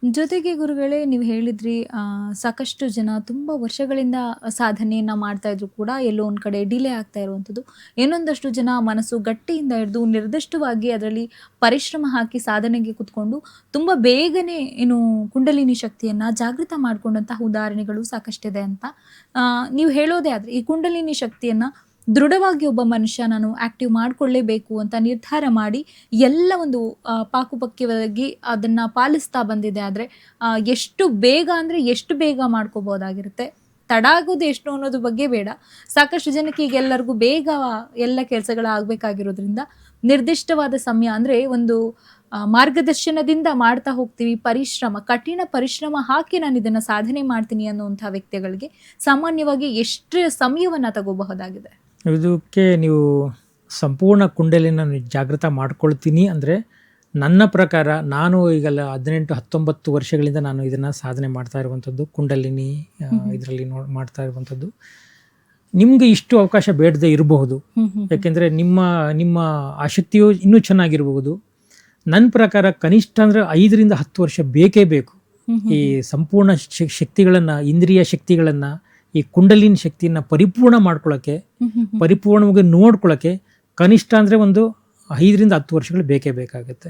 ಜೊತೆಗೆ ಗುರುಗಳೇ ನೀವು ಹೇಳಿದ್ರಿ ಸಾಕಷ್ಟು ಜನ ತುಂಬ ವರ್ಷಗಳಿಂದ ಸಾಧನೆಯನ್ನ ಮಾಡ್ತಾ ಇದ್ರು ಕೂಡ ಎಲ್ಲೋ ಒಂದು ಕಡೆ ಡಿಲೇ ಆಗ್ತಾ ಇರುವಂಥದ್ದು. ಇನ್ನೊಂದಷ್ಟು ಜನ ಮನಸ್ಸು ಗಟ್ಟಿಯಿಂದ ಹಿಡಿದು ನಿರ್ದಿಷ್ಟವಾಗಿ ಅದರಲ್ಲಿ ಪರಿಶ್ರಮ ಹಾಕಿ ಸಾಧನೆಗೆ ಕುತ್ಕೊಂಡು ತುಂಬ ಬೇಗನೆ ಏನು ಕುಂಡಲಿನಿ ಶಕ್ತಿಯನ್ನ ಜಾಗೃತ ಮಾಡ್ಕೊಂಡಂತಹ ಉದಾಹರಣೆಗಳು ಸಾಕಷ್ಟಿದೆ ಅಂತ. ನೀವು ಹೇಳೋದೇ ಆದ್ರೆ ಈ ಕುಂಡಲಿನಿ ಶಕ್ತಿಯನ್ನ ದೃಢವಾಗಿ ಒಬ್ಬ ಮನುಷ್ಯ ನಾನು ಆಕ್ಟಿವ್ ಮಾಡ್ಕೊಳ್ಳೇಬೇಕು ಅಂತ ನಿರ್ಧಾರ ಮಾಡಿ ಎಲ್ಲ ಒಂದು ಪಾಕುಪಕ್ಯವಾಗಿ ಅದನ್ನ ಪಾಲಿಸ್ತಾ ಬಂದಿದೆ ಆದ್ರೆ ಎಷ್ಟು ಬೇಗ ಅಂದ್ರೆ ಎಷ್ಟು ಬೇಗ ಮಾಡ್ಕೋಬಹುದಾಗಿರುತ್ತೆ, ತಡ ಆಗೋದು ಎಷ್ಟು ಅನ್ನೋದ್ರ ಬಗ್ಗೆ ಬೇಡ. ಸಾಕಷ್ಟು ಜನಕ್ಕೆ ಈಗ ಎಲ್ಲರಿಗೂ ಬೇಗ ಎಲ್ಲ ಕೆಲಸಗಳು ಆಗ್ಬೇಕಾಗಿರೋದ್ರಿಂದ ನಿರ್ದಿಷ್ಟವಾದ ಸಮಯ ಅಂದ್ರೆ ಒಂದು ಮಾರ್ಗದರ್ಶನದಿಂದ ಮಾಡ್ತಾ ಹೋಗ್ತೀವಿ. ಕಠಿಣ ಪರಿಶ್ರಮ ಹಾಕಿ ನಾನು ಇದನ್ನ ಸಾಧನೆ ಮಾಡ್ತೀನಿ ಅನ್ನುವಂಥ ವ್ಯಕ್ತಿಗಳಿಗೆ ಸಾಮಾನ್ಯವಾಗಿ ಎಷ್ಟು ಸಮಯವನ್ನ ತಗೋಬಹುದಾಗಿದೆ? ಇದಕ್ಕೆ ನೀವು ಸಂಪೂರ್ಣ ಕುಂಡಲಿನ ಜಾಗೃತ ಮಾಡ್ಕೊಳ್ತೀನಿ ಅಂದರೆ ನನ್ನ ಪ್ರಕಾರ ನಾನು ಈಗಲ್ಲ 18-19 ವರ್ಷಗಳಿಂದ ನಾನು ಇದನ್ನು ಸಾಧನೆ ಮಾಡ್ತಾ ಇರುವಂಥದ್ದು, ಕುಂಡಲಿನಿ ಇದರಲ್ಲಿ ಮಾಡ್ತಾ ಇರುವಂಥದ್ದು. ನಿಮಗೆ ಇಷ್ಟು ಅವಕಾಶ ಬೇಡದೆ ಇರಬಹುದು, ಯಾಕೆಂದರೆ ನಿಮ್ಮ ಆಸಕ್ತಿಯು ಇನ್ನೂ ಚೆನ್ನಾಗಿರಬಹುದು. ನನ್ನ ಪ್ರಕಾರ ಕನಿಷ್ಠ ಅಂದರೆ 5-10 ವರ್ಷ ಬೇಕೇ ಬೇಕು ಈ ಸಂಪೂರ್ಣ ಶಕ್ತಿಗಳನ್ನು, ಇಂದ್ರಿಯ ಶಕ್ತಿಗಳನ್ನು, ಈ ಕುಂಡಲಿನ ಶಕ್ತಿಯನ್ನು ಪರಿಪೂರ್ಣ ಮಾಡ್ಕೊಳ್ಳೋಕ್ಕೆ, ಪರಿಪೂರ್ಣವಾಗಿ ನೋಡ್ಕೊಳ್ಳೋಕ್ಕೆ ಕನಿಷ್ಠ ಅಂದರೆ ಒಂದು 5-10 ವರ್ಷಗಳು ಬೇಕೇ ಬೇಕಾಗುತ್ತೆ.